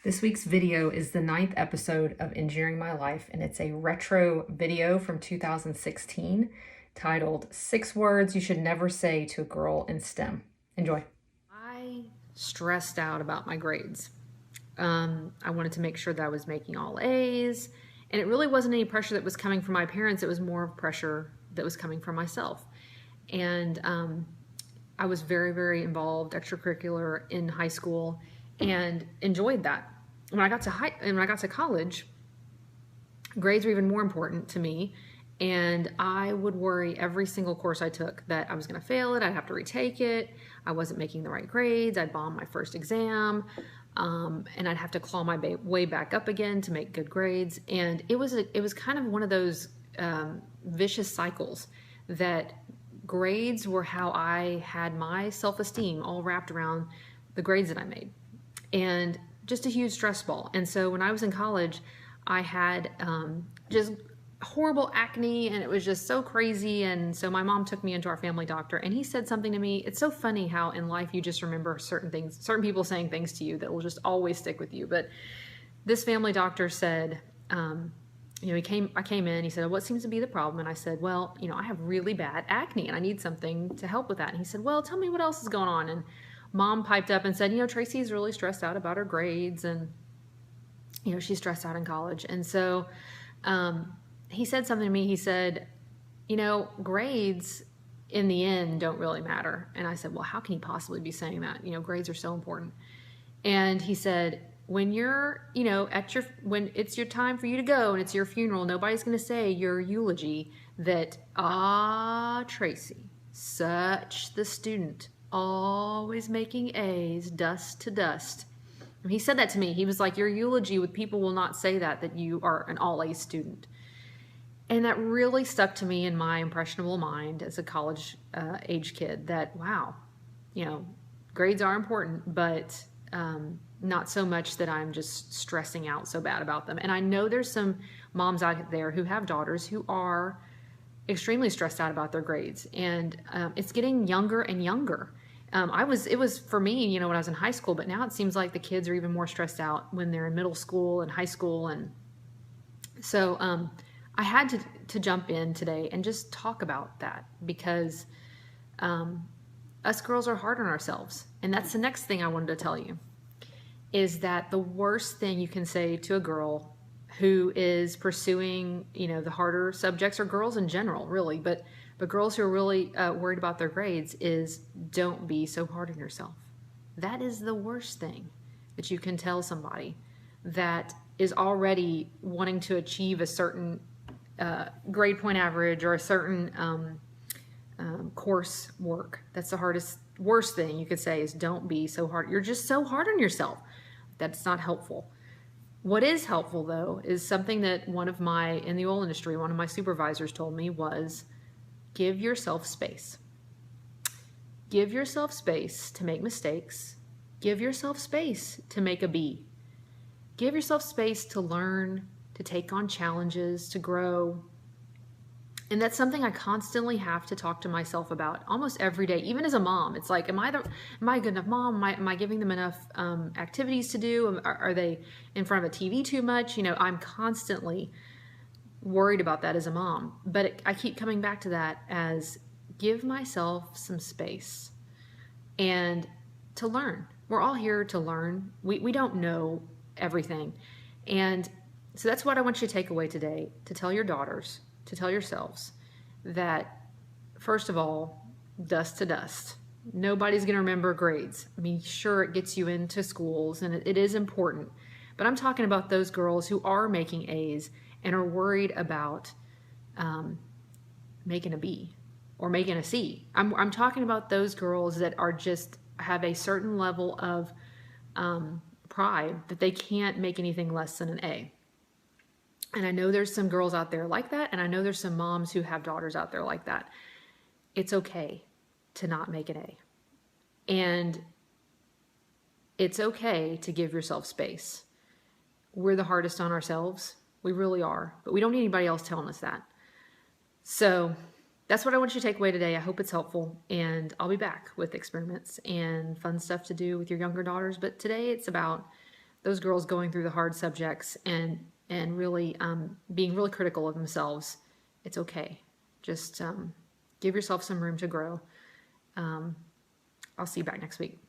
This week's video is the 9th episode of Engineering My Life, and it's a retro video from 2016 titled 6 Words You Should Never Say to a Girl in STEM. Enjoy. I stressed out about my grades. I wanted to make sure that I was making all A's, and it really wasn't any pressure that was coming from my parents. It was more pressure that was coming from myself. And I was very, very involved extracurricular in high school and enjoyed that. When I got to college, grades were even more important to me, and I would worry every single course I took that I was going to fail it, I'd have to retake it, I wasn't making the right grades, I'd bomb my first exam, and I'd have to claw my way back up again to make good grades. And it was kind of one of those vicious cycles that grades were how I had my self-esteem all wrapped around the grades that I made. And just a huge stress ball. And so when I was in college, I had just horrible acne, and it was just so crazy. And so my mom took me into our family doctor, and he said something to me. It's so funny how in life you just remember certain things, certain people saying things to you that will just always stick with you. But this family doctor said, I came in, he said, "What seems to be the problem?" And I said, "Well, I have really bad acne and I need something to help with that." And he said, "Well, tell me what else is going on." And Mom piped up and said, "Tracy's really stressed out about her grades, and she's stressed out in college." And so he said something to me. He said, "Grades in the end don't really matter." And I said, "Well, how can he possibly be saying that? Grades are so important." And he said, "When you're, when it's your time for you to go and it's your funeral, nobody's going to say your eulogy that, Tracy, such the student, always making A's, dust to dust." And he said that to me. He was like, "Your eulogy with people will not say that you are an all-A student." And that really stuck to me in my impressionable mind as a college age kid that, wow, grades are important, but not so much that I'm just stressing out so bad about them. And I know there's some moms out there who have daughters who are extremely stressed out about their grades, and it's getting younger and younger. It was for me, when I was in high school, but now it seems like the kids are even more stressed out when they're in middle school and high school. And so I had to jump in today and just talk about that, because us girls are hard on ourselves. And that's the next thing I wanted to tell you, is that the worst thing you can say to a girl who is pursuing, the harder subjects, or girls in general, really, but girls who are really worried about their grades, is don't be so hard on yourself. That is the worst thing that you can tell somebody that is already wanting to achieve a certain grade point average or a certain course work. That's the worst thing you could say, is don't be so hard. You're just so hard on yourself. That's not helpful. What is helpful, though, is something that in the oil industry, one of my supervisors told me was, give yourself space. Give yourself space to make mistakes. Give yourself space to make a B. Give yourself space to learn, to take on challenges, to grow. And that's something I constantly have to talk to myself about almost every day, even as a mom. It's like, am I a good enough mom? Am I giving them enough activities to do? Are they in front of a TV too much? I'm constantly worried about that as a mom. But I keep coming back to that as, give myself some space and to learn. We're all here to learn. We don't know everything. And so that's what I want you to take away today, to tell your daughters, to tell yourselves that, first of all, dust to dust. Nobody's going to remember grades. I mean, sure, it gets you into schools, and it is important. But I'm talking about those girls who are making A's and are worried about making a B or making a C. I'm talking about those girls that are just have a certain level of pride that they can't make anything less than an A. And I know there's some girls out there like that, and I know there's some moms who have daughters out there like that. It's okay to not make an A. And it's okay to give yourself space. We're the hardest on ourselves. We really are. But we don't need anybody else telling us that. So that's what I want you to take away today. I hope it's helpful. And I'll be back with experiments and fun stuff to do with your younger daughters. But today it's about those girls going through the hard subjects and really being really critical of themselves, it's okay. Just give yourself some room to grow. I'll see you back next week.